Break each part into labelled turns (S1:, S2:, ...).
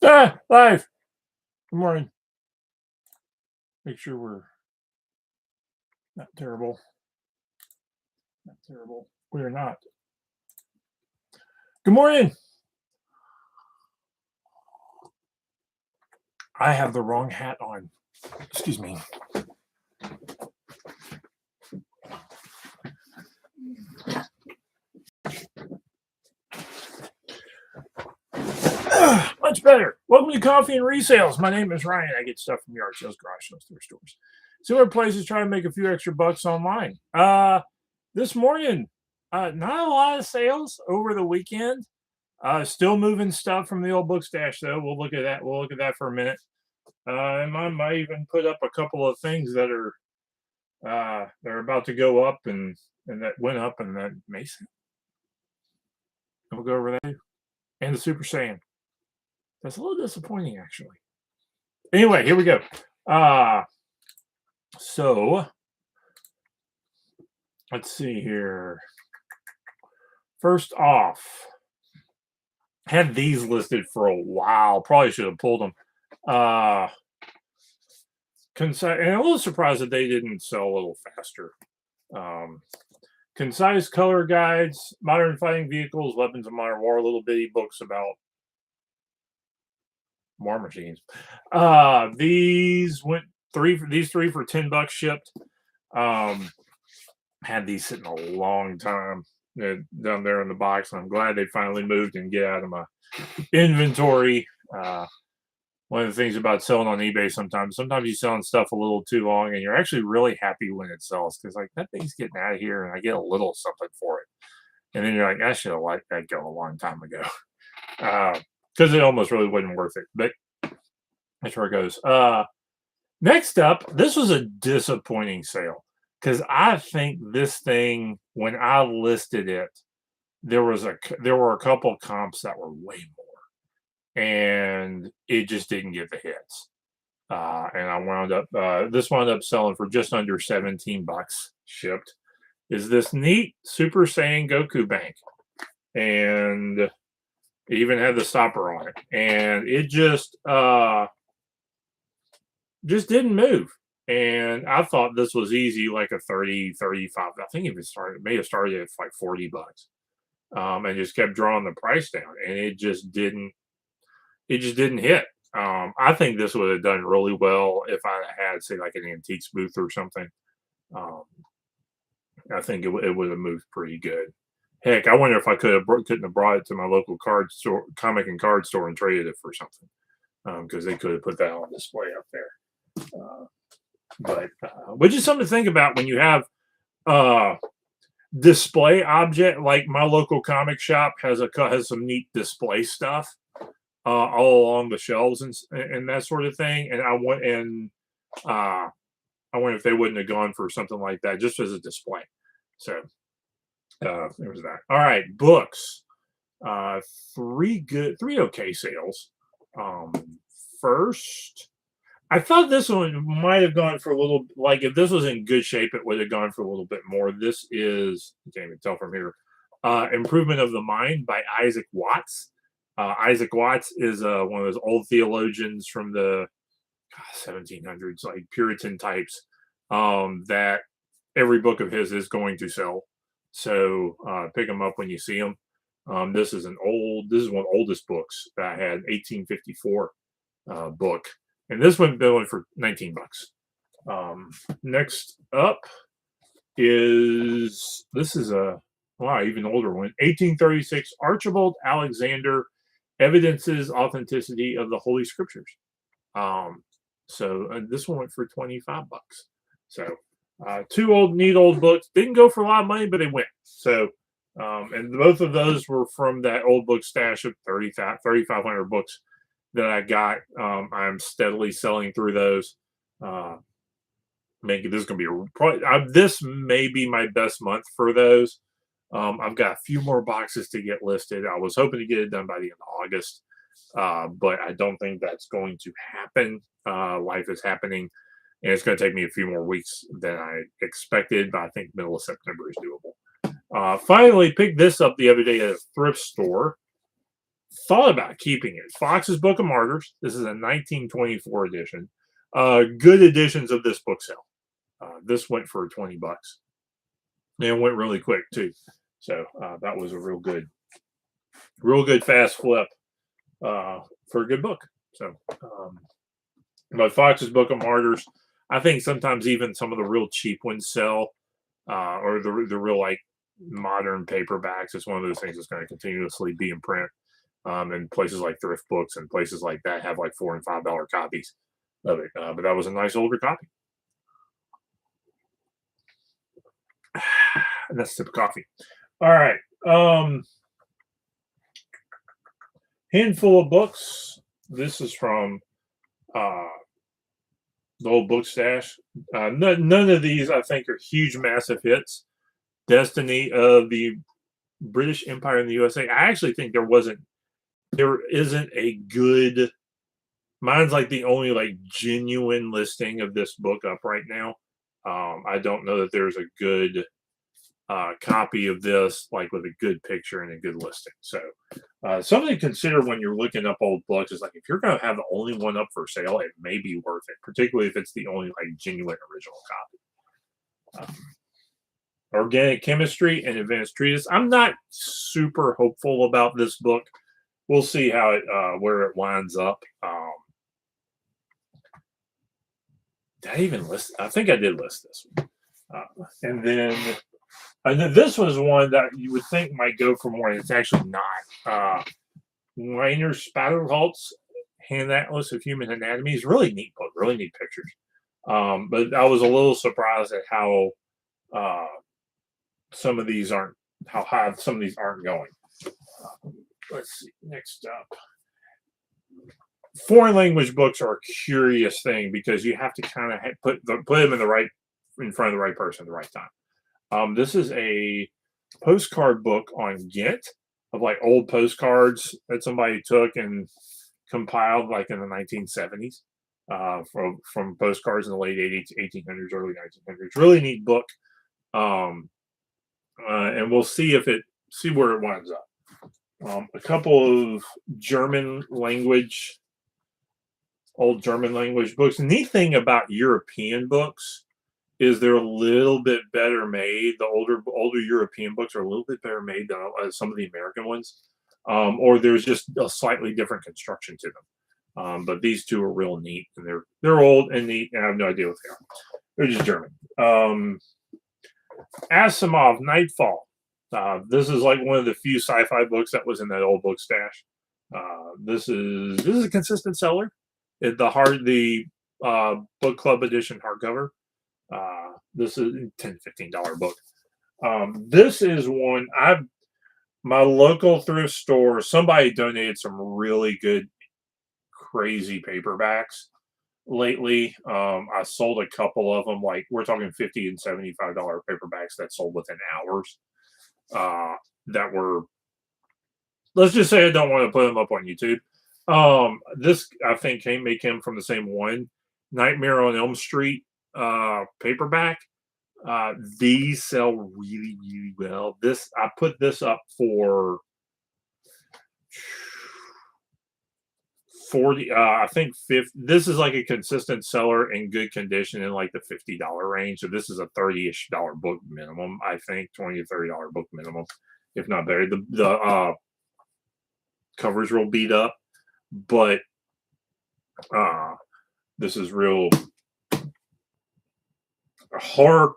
S1: Live. Good morning. Make sure we're not terrible. Not terrible. We're not. Good morning. I have the wrong hat on. Excuse me. Much better. Welcome to Coffee and Resales. My name is Ryan. I get stuff from yard sales, garage sales, thrift stores. Similar places try to make a few extra bucks online. This morning, not a lot of sales over the weekend. Still moving stuff from the old book stash though. We'll look at that. We'll look at that for a minute. And I might even put up a couple of things that are they're about to go up and that went up and that Mason. We'll go over that and the Super Saiyan. That's a little disappointing actually. Anyway, here we go. So let's see here. First off, had these listed for a while. Probably should have pulled them. And a little surprised that they didn't sell a little faster. Concise color guides, modern fighting vehicles, weapons of modern war, little bitty books about war machines. These three for $10 shipped. Had these sitting a long time down there in the box, and I'm glad they finally moved and get out of my inventory. One of the things about selling on eBay sometimes you're selling stuff a little too long and you're actually really happy when it sells because like that thing's getting out of here and I get a little something for it. And then you're like, I should have let that go a long time ago. Because it almost really wasn't worth it. But that's where it goes. Next up, this was a disappointing sale. Because I think this thing, when I listed it, there were a couple comps that were way more. And it just didn't get the hits. And this wound up selling for just under $17 shipped. Is this neat Super Saiyan Goku Bank? And it even had the stopper on it. And it just didn't move. And I thought this was easy, like a 30, 35. I think it may have started at like $40. And just kept drawing the price down. And it just didn't hit. I think this would have done really well if I had, say, like an antiques booth or something. I think it would have moved pretty good. Heck, I wonder if I couldn't have brought it to my local comic and card store and traded it for something. Because they could have put that on display up there. But which is something to think about when you have display object, like my local comic shop has some neat display stuff. All along the shelves and that sort of thing. And I wonder if they wouldn't have gone for something like that just as a display. So there was that. All right, books. Three okay sales. First, I thought this one might have gone for a little, like if this was in good shape, it would have gone for a little bit more. This is, you can't even tell from here, Improvement of the Mind by Isaac Watts. Isaac Watts is one of those old theologians from the 1700s, like Puritan types, that every book of his is going to sell. So pick them up when you see them. This is one of the oldest books that I had, 1854 book, and this one went for $19. Next up is even older one, 1836 Archibald Alexander. Evidences authenticity of the Holy Scriptures. So this one went for $25. So two neat old books. Didn't go for a lot of money, but they went. So and both of those were from that old book stash of 3,500 books that I got. I'm steadily selling through those. This may be my best month for those. I've got a few more boxes to get listed. I was hoping to get it done by the end of August, but I don't think that's going to happen. Life is happening, and it's going to take me a few more weeks than I expected, but I think middle of September is doable. Finally picked this up the other day at a thrift store thought about keeping it. Fox's Book of Martyrs. This is a 1924 edition. Good editions of this book sell. This went for $20. And went really quick too. So that was a real good fast flip for a good book. So, but Fox's Book of Martyrs, I think sometimes even some of the real cheap ones sell, or the real like modern paperbacks. It's one of those things that's going to continuously be in print. And places like thrift books and places like that have like $4 and $5 copies of it. But that was a nice older copy. And that's a sip of coffee. All right. Handful of books. This is from the old book stash. None of these, I think, are huge, massive hits. Destiny of the British Empire in the USA. I actually think there isn't a good. Mine's like the only like genuine listing of this book up right now. I don't know that there's a good copy of this, like with a good picture and a good listing. So something to consider when you're looking up old books is like, if you're going to have the only one up for sale, it may be worth it, particularly if it's the only like genuine original copy. Organic Chemistry and Advanced Treatise. I'm not super hopeful about this book. We'll see how it where it winds up. Did I even list? I think I did list this one. And then this was one that you would think might go for more, and it's actually not. Rainer Spatterholt's Hand Atlas of Human Anatomy is really neat book, really neat pictures. But I was a little surprised at how some of these aren't, how high some of these aren't going. Let's see. Next up, foreign language books are a curious thing because you have to kind of put them in front of the right person at the right time. This is a postcard book on Ghent of like old postcards that somebody took and compiled like in the 1970s from postcards in the late 1800s, early 1900s. Really neat book. And we'll see where it winds up. A couple of old German language books. The neat thing about European books is they're a little bit better made. The older European books are a little bit better made than some of the American ones, or there's just a slightly different construction to them. But these two are real neat, and they're old and neat, and I have no idea what they are. They're just German. Asimov, Nightfall. This is like one of the few sci-fi books that was in that old book stash. This is a consistent seller. The book club edition hardcover. This is $10-15 book. This is one my local thrift store. Somebody donated some really good, crazy paperbacks lately. I sold a couple of them. Like we're talking $50 and $75 paperbacks that sold within hours. That were, let's just say I don't want to put them up on YouTube. This I think may come from the same one. Nightmare on Elm Street paperback. These sell really, really well. I put this up for 40. I think 50. This is like a consistent seller in good condition in like the $50 range. So this is a $30-ish book minimum. I think $20 to $30 book minimum, if not better. The cover's real beat up, but this is real. Horror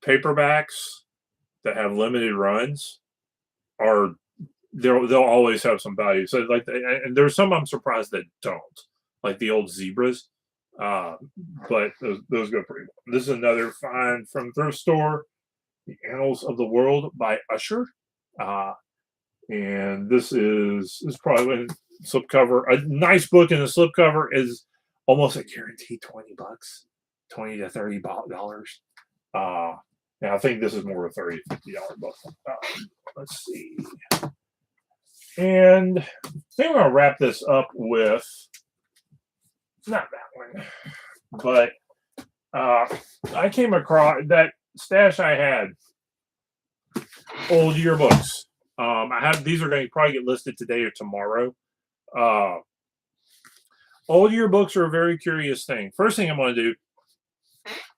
S1: paperbacks that have limited runs they'll always have some value. So like, and there's some I'm surprised that don't, like the old Zebras, but those go pretty well. This is another find from thrift store, The Annals of the World by Usher, and this is probably a slipcover. A nice book in the slipcover is almost a guaranteed $20. $20 to $30. Now I think this is more of a $30 to $50 book. Let's see. And I think I'm going to wrap this up with, not that one, but I came across that stash I had, old yearbooks. these are going to probably get listed today or tomorrow. Old yearbooks are a very curious thing. First thing I'm going to do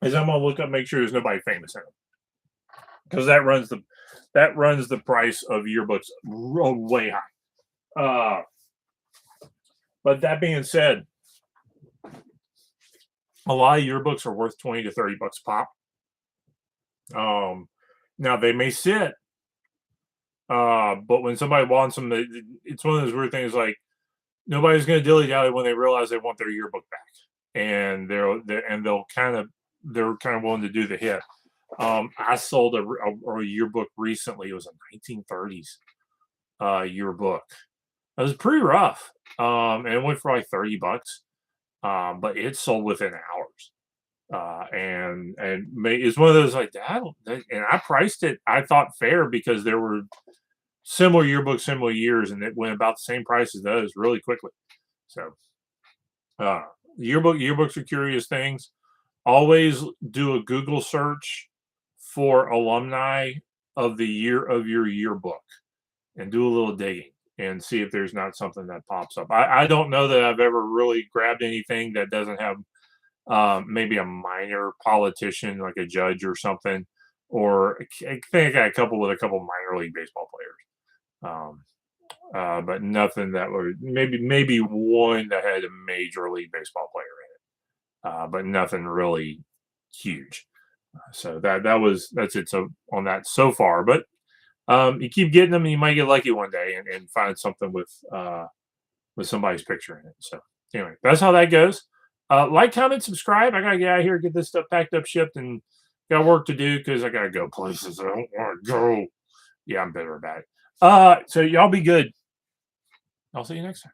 S1: is I'm going to look up, make sure there's nobody famous in them, because that runs the price of yearbooks way high. But that being said, a lot of yearbooks are worth 20 to 30 bucks pop. Now they may sit, but when somebody wants them, it's one of those weird things. Like nobody's going to dilly dally when they realize they want their yearbook back, and they're kind of willing to do the hit. I sold a yearbook recently. It was a 1930s yearbook. It was pretty rough, and it went for like 30 bucks. But it sold within hours. And it's one of those like and I priced it, I thought fair, because there were similar yearbooks, similar years, and it went about the same price as those really quickly. So, yearbooks are curious things. Always do a Google search for alumni of the year of your yearbook, and do a little digging and see if there's not something that pops up. I don't know that I've ever really grabbed anything that doesn't have maybe a minor politician, like a judge or something, or I think I got a couple minor league baseball players, but nothing that would maybe one that had a major league baseball player in it, but nothing really huge. So that's it. So on that so far, but you keep getting them, and you might get lucky one day and find something with somebody's picture in it. So anyway, that's how that goes. Like, comment, subscribe. I gotta get out of here, get this stuff packed up, shipped, and got work to do because I gotta go places I don't want to go. Yeah, I'm bitter about it. So y'all be good. I'll see you next time.